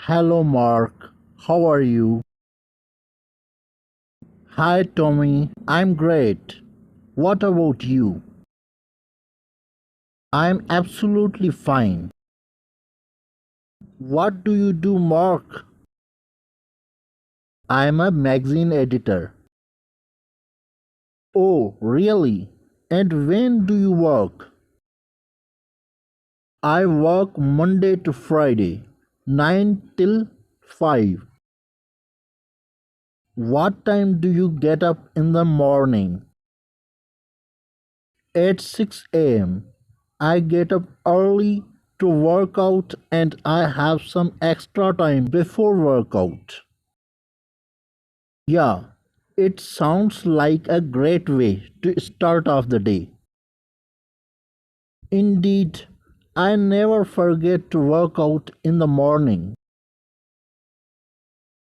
Hello, Mark. How are you? Hi, Tommy. I'm great. What about you? I'm absolutely fine. What do you do, Mark? I'm a magazine editor. Oh, really? And when do you work? I work Monday to Friday, 9 till 5. What time do you get up in the morning? At 6 a.m. I get up early to work out and I have some extra time before workout. Yeah, it sounds like a great way to start off the day. Indeed, I never forget to work out in the morning.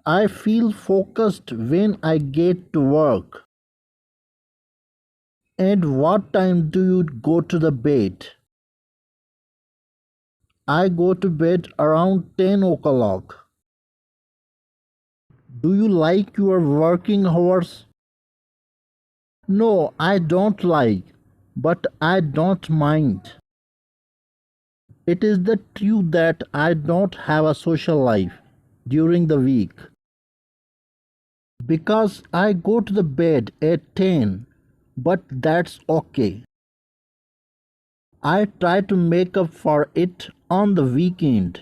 I feel focused when I get to work. And what time do you go to the bed? I go to bed around 10 o'clock. Do you like your working hours? No, I don't like, but I don't mind. It is the truth that I don't have a social life during the week because I go to the bed at 10, but that's okay. I try to make up for it on the weekend.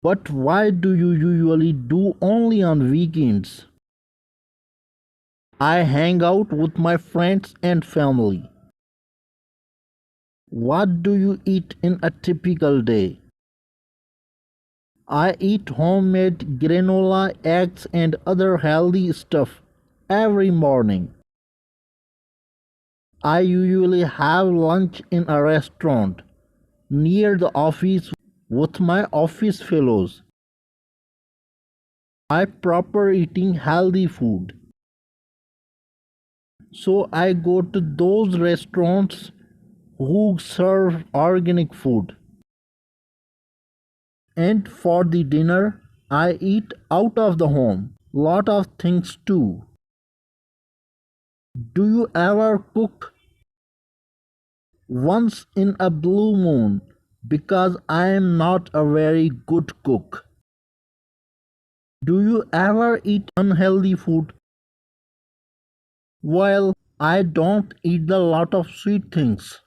But why do you usually do only on weekends? I hang out with my friends and family. What do you eat in a typical day? I eat homemade granola, eggs, and other healthy stuff every morning. I usually have lunch in a restaurant near the office with my office fellows. I prefer eating healthy food, so I go to those restaurants who serve organic food. And for the dinner, I eat out of the home. Lot of things too. Do you ever cook? Once in a blue moon because I am not a very good cook. Do you ever eat unhealthy food? Well, I don't eat a lot of sweet things,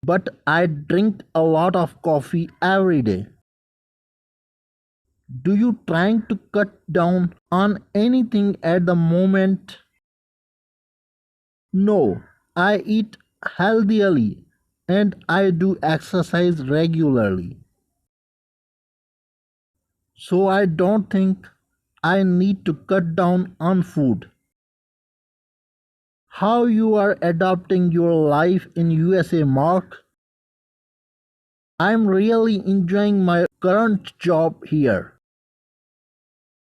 but I drink a lot of coffee every day. Do you trying to cut down on anything at the moment? No, I eat healthily and I do exercise regularly. So I don't think I need to cut down on food. How you are adapting your life in USA, Mark? I'm really enjoying my current job here.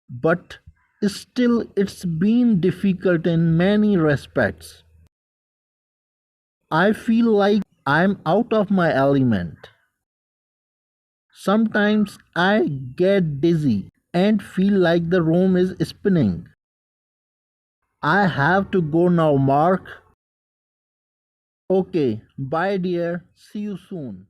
But still it's been difficult in many respects. I feel like I'm out of my element. Sometimes I get dizzy and feel like the room is spinning. I have to go now, Mark. Okay, bye dear. See you soon.